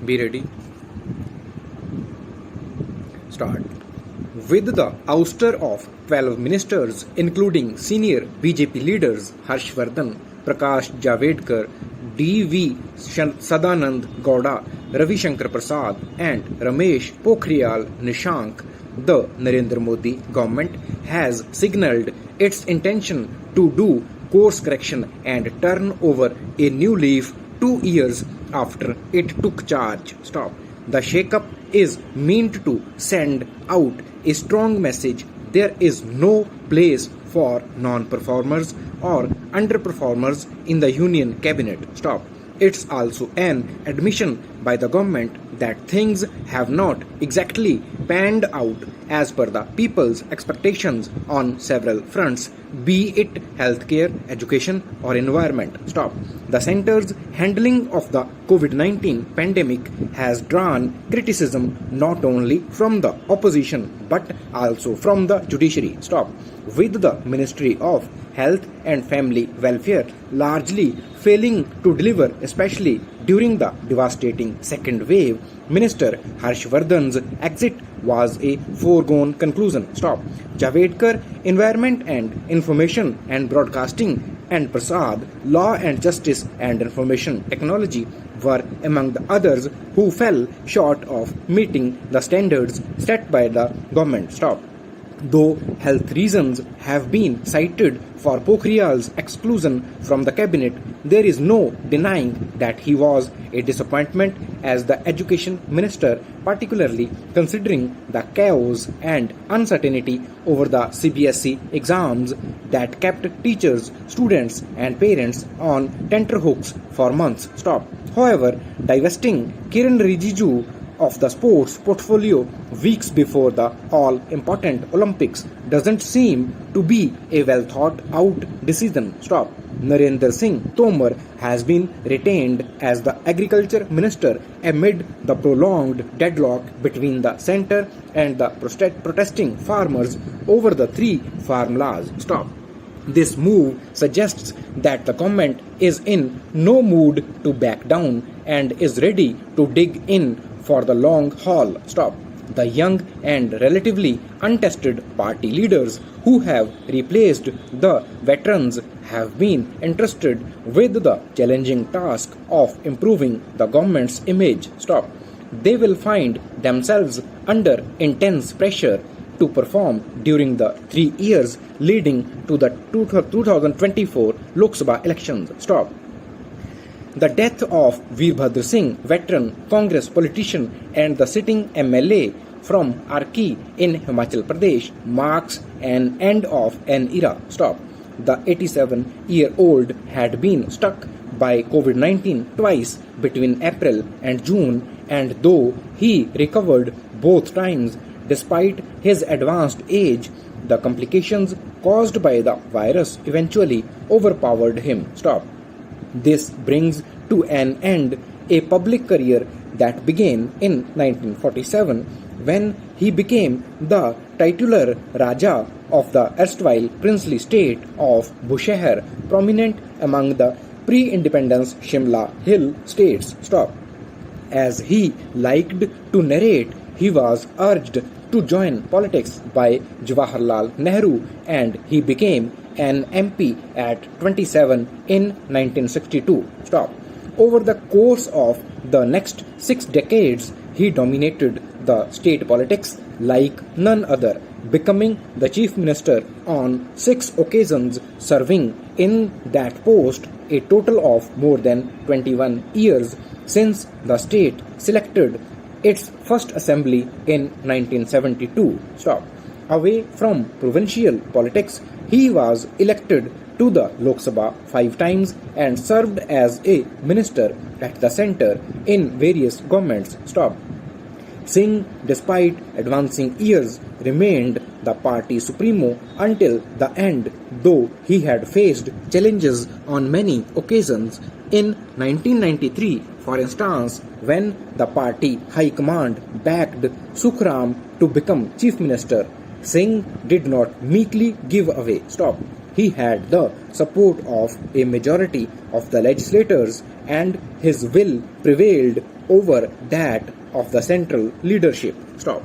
Be ready. Start. With the ouster of 12 ministers, including senior BJP leaders Harshvardhan, Prakash Javadekar, D.V. Sadanand Gowda, Ravi Shankar Prasad, and Ramesh Pokhriyal Nishank, the Narendra Modi government has signalled its intention to do course correction and turn over a new leaf 2 years after it took charge. Stop. The shake-up is meant to send out a strong message. There is no place for non-performers or underperformers in the union cabinet. Stop. It's also an admission by the government that things have not exactly panned out as per the people's expectations on several fronts, be it healthcare, education, or environment. Stop. The center's handling of the COVID-19 pandemic has drawn criticism not only from the opposition but also from the judiciary. Stop. With the Ministry of Health and Family Welfare largely failing to deliver, especially during the devastating second wave, Minister Harshvardhan's exit was a foregone conclusion. Stop. Javadekar, Environment and Information and Broadcasting, and Prasad, Law and Justice and Information Technology, were among the others who fell short of meeting the standards set by the government. Stop. Though health reasons have been cited for Pokhriyal's exclusion from the cabinet, there is no denying that he was a disappointment as the education minister, particularly considering the chaos and uncertainty over the CBSE exams that kept teachers, students, and parents on tenterhooks for months. Stop. However, divesting Kiran Rijiju of the sports portfolio weeks before the all-important Olympics doesn't seem to be a well-thought-out decision. Stop. Narendra Singh Tomar has been retained as the agriculture minister amid the prolonged deadlock between the centre and the protesting farmers over the 3 farm laws. Stop. This move suggests that the government is in no mood to back down and is ready to dig in for the long haul. Stop. The young and relatively untested party leaders who have replaced the veterans have been entrusted with the challenging task of improving the government's image. Stop. They will find themselves under intense pressure to perform during the 3 years leading to the 2024 Lok Sabha elections. Stop. The death of Veerbhadra Singh, veteran Congress politician and the sitting MLA from Arki in Himachal Pradesh, marks an end of an era. Stop. The 87-year-old had been struck by COVID-19 twice between April and June, and though he recovered both times, despite his advanced age, the complications caused by the virus eventually overpowered him. Stop. This brings to an end a public career that began in 1947 when he became the titular Raja of the erstwhile princely state of Bushehr, prominent among the pre-independence Shimla Hill states. Stop. As he liked to narrate, he was urged to join politics by Jawaharlal Nehru and he became an MP at 27 in 1962. Stop. Over the course of the next 6 decades, he dominated the state politics like none other, becoming the chief minister on 6 occasions, serving in that post a total of more than 21 years since the state selected its first assembly in 1972. Stop. Away from provincial politics, he was elected to the Lok Sabha 5 times and served as a minister at the centre in various governments. Stop. Singh, despite advancing years, remained the party supremo until the end, though he had faced challenges on many occasions. In 1993, for instance, when the party high command backed Sukhram to become chief minister, Singh did not meekly give away. Stop. He had the support of a majority of the legislators and his will prevailed over that of the central leadership. Stop.